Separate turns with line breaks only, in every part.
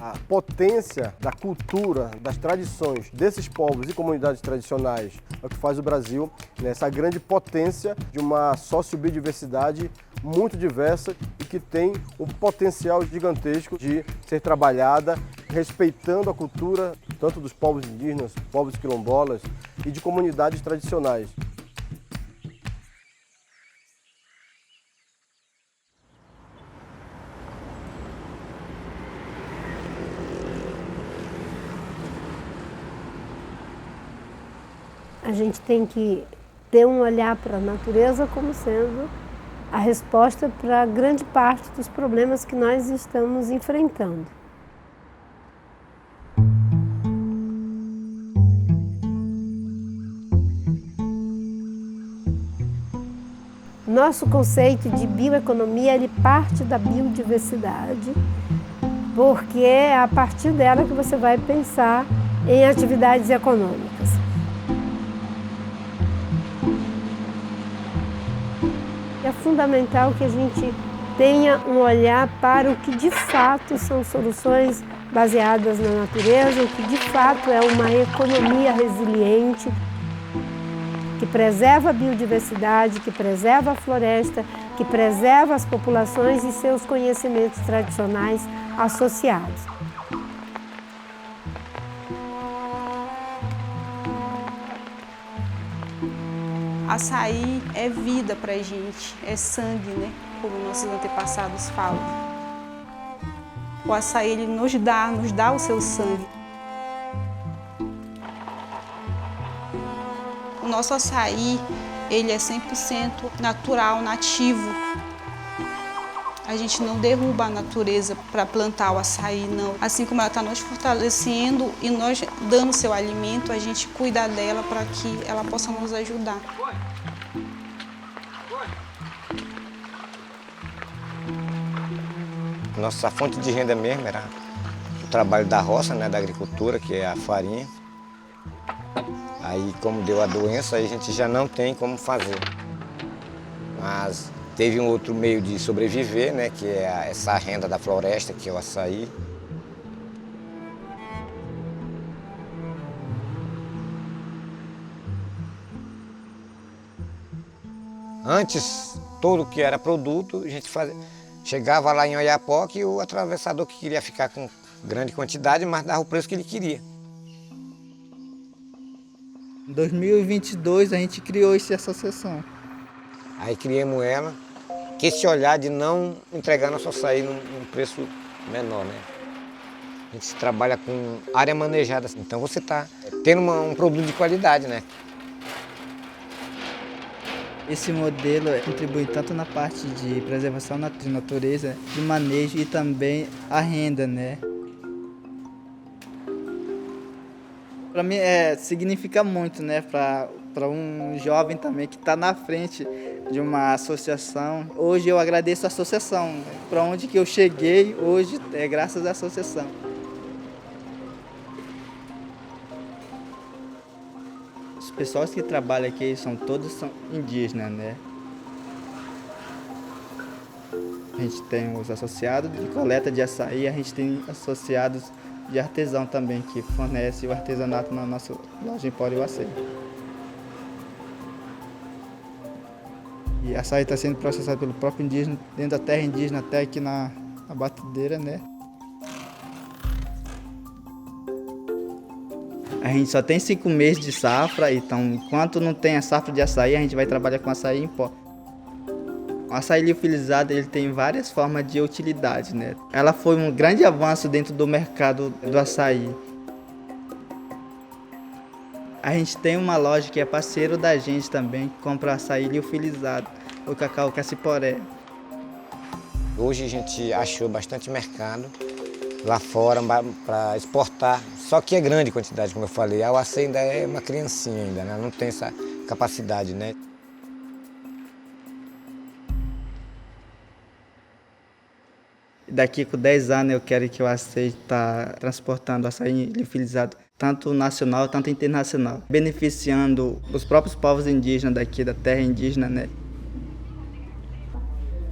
A potência da cultura, das tradições desses povos e comunidades tradicionais é o que faz o Brasil, né, essa grande potência de uma sociobiodiversidade muito diversa e que tem um potencial gigantesco de ser trabalhada respeitando a cultura tanto dos povos indígenas, povos quilombolas e de comunidades tradicionais.
A gente tem que ter um olhar para a natureza como sendo a resposta para grande parte dos problemas que nós estamos enfrentando. Nosso conceito de bioeconomia, ele parte da biodiversidade, porque é a partir dela que você vai pensar em atividades econômicas. É fundamental que a gente tenha um olhar para o que de fato são soluções baseadas na natureza, o que de fato é uma economia resiliente, que preserva a biodiversidade, que preserva a floresta, que preserva as populações e seus conhecimentos tradicionais associados.
Açaí é vida pra gente, é sangue, né? Como nossos antepassados falam. O açaí, ele nos dá o seu sangue. O nosso açaí, ele é 100% natural, nativo. A gente não derruba a natureza para plantar o açaí, não. Assim como ela está nos fortalecendo e nós dando seu alimento, a gente cuida dela para que ela possa nos ajudar.
Nossa fonte de renda mesmo era o trabalho da roça, né, da agricultura, que é a farinha. Aí, como deu a doença, aí a gente já não tem como fazer. Mas teve um outro meio de sobreviver, né, que é essa renda da floresta, que é o açaí. Antes, tudo que era produto, a gente fazia. Chegava lá em Oiapoque e o atravessador que queria ficar com grande quantidade, mas dava o preço que ele queria.
Em 2022 a gente criou essa associação.
Aí criamos ela, que esse olhar de não entregar nosso açaí num preço menor, né? A gente trabalha com área manejada, então você está tendo um produto de qualidade, né?
Esse modelo contribui tanto na parte de preservação da natureza, de manejo e também a renda, né? Para mim significa muito, né? Para um jovem também que está na frente de uma associação. Hoje eu agradeço a associação. Para onde que eu cheguei hoje é graças à associação. Os pessoas que trabalham aqui todos são indígenas, né? A gente tem os associados de coleta de açaí, a gente tem associados de artesão também, que fornece o artesanato na nossa loja Empório Uacê. E açaí está sendo processado pelo próprio indígena, dentro da terra indígena, até aqui na batedeira, né? A gente só tem 5 meses de safra, então enquanto não tem a safra de açaí, a gente vai trabalhar com açaí em pó. O açaí liofilizado ele tem várias formas de utilidade, né? Ela foi um grande avanço dentro do mercado do açaí. A gente tem uma loja que é parceiro da gente também, que compra açaí liofilizado, o cacau caciporé.
Hoje a gente achou bastante mercado lá fora para exportar, só que é grande quantidade, como eu falei. A Uacê ainda é uma criancinha ainda, né? Não tem essa capacidade, né?
Daqui com 10 anos eu quero que o Uacê está transportando açaí liofilizado, tanto nacional, tanto internacional, beneficiando os próprios povos indígenas daqui, da terra indígena, né?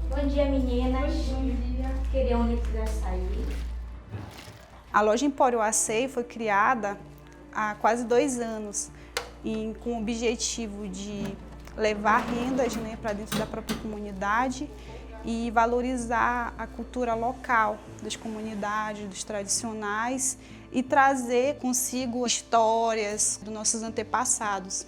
Bom dia, meninas. Bom dia. Queria um litro de açaí.
A loja Empório Açaí foi criada há quase 2 anos e com o objetivo de levar rendas, né, para dentro da própria comunidade e valorizar a cultura local das comunidades, dos tradicionais e trazer consigo histórias dos nossos antepassados.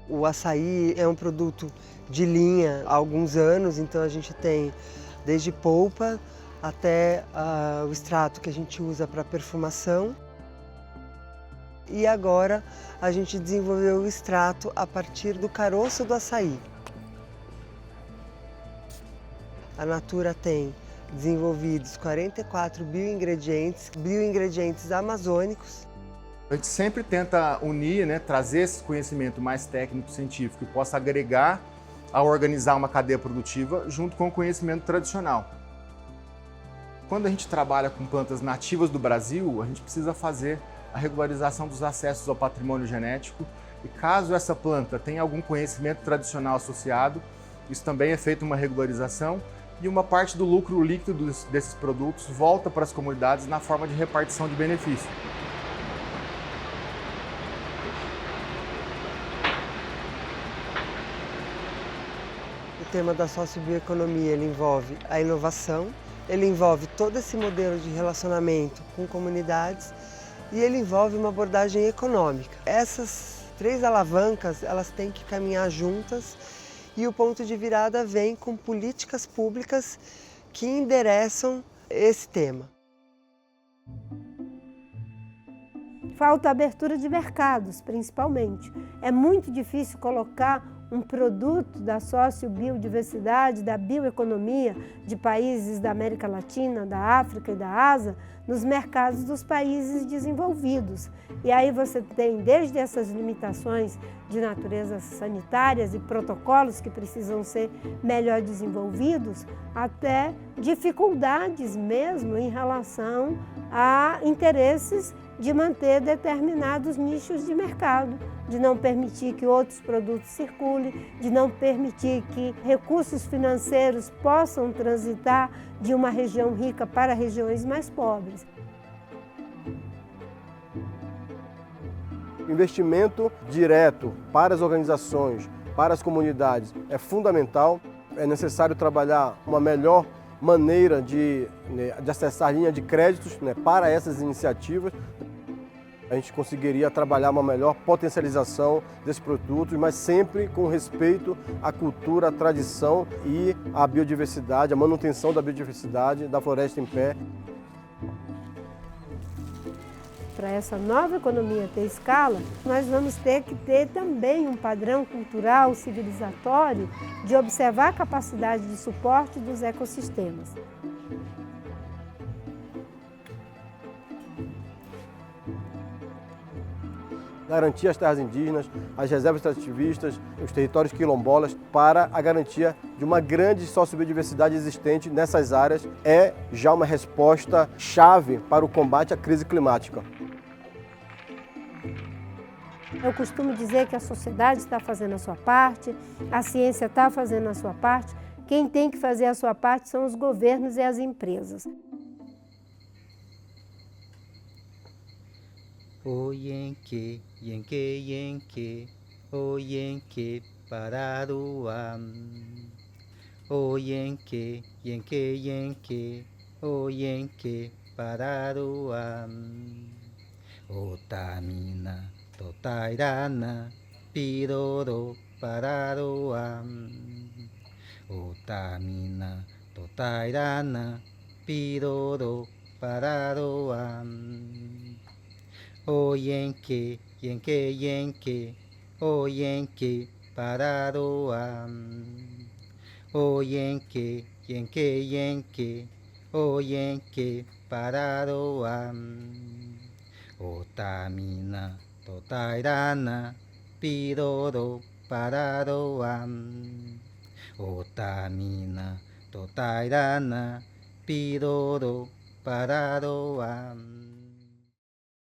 O açaí é um produto de linha há alguns anos, então a gente tem desde polpa até o extrato que a gente usa para perfumação. E agora a gente desenvolveu o extrato a partir do caroço do açaí. A Natura tem desenvolvidos 44 bioingredientes amazônicos.
A gente sempre tenta unir, né, trazer esse conhecimento mais técnico-científico que possa agregar a organizar uma cadeia produtiva junto com o conhecimento tradicional. Quando a gente trabalha com plantas nativas do Brasil, a gente precisa fazer a regularização dos acessos ao patrimônio genético e caso essa planta tenha algum conhecimento tradicional associado, isso também é feito uma regularização e uma parte do lucro líquido desses produtos volta para as comunidades na forma de repartição de benefício.
O tema da sociobioeconomia ele envolve a inovação, ele envolve todo esse modelo de relacionamento com comunidades e ele envolve uma abordagem econômica. Essas 3 alavancas elas têm que caminhar juntas e o ponto de virada vem com políticas públicas que endereçam esse tema.
Falta abertura de mercados, principalmente. É muito difícil colocar um produto da sociobiodiversidade, da bioeconomia de países da América Latina, da África e da Ásia nos mercados dos países desenvolvidos. E aí você tem desde essas limitações de natureza sanitárias e protocolos que precisam ser melhor desenvolvidos, até dificuldades mesmo em relação a interesses de manter determinados nichos de mercado, de não permitir que outros produtos circulem, de não permitir que recursos financeiros possam transitar de uma região rica para regiões mais pobres.
Investimento direto para as organizações, para as comunidades é fundamental. É necessário trabalhar uma melhor maneira de acessar linha de créditos, para essas iniciativas. A gente conseguiria trabalhar uma melhor potencialização desses produtos, mas sempre com respeito à cultura, à tradição e à biodiversidade, à manutenção da biodiversidade da floresta em pé.
Para essa nova economia ter escala, nós vamos ter que ter também um padrão cultural, civilizatório, de observar a capacidade de suporte dos ecossistemas.
Garantir as terras indígenas, as reservas extrativistas, os territórios quilombolas, para a garantia de uma grande sociobiodiversidade existente nessas áreas, é já uma resposta chave para o combate à crise climática.
Eu costumo dizer que a sociedade está fazendo a sua parte, a ciência está fazendo a sua parte, quem tem que fazer a sua parte são os governos e as empresas.
O yenke, yenke, yenke, o yenke pararuam. O yenke, yenke, yenke, o yenke pararuam. O tamina, totairana, piroro pararuam. O tamina, totairana, piroro pararoam. Oyenke, yenke, yenke, oyenke pararoam. Oyenke, yenke, yenke, oyenke pararoam. Otamina, totairana, piroro pararoam. Otamina, totairana, piroro pararoam.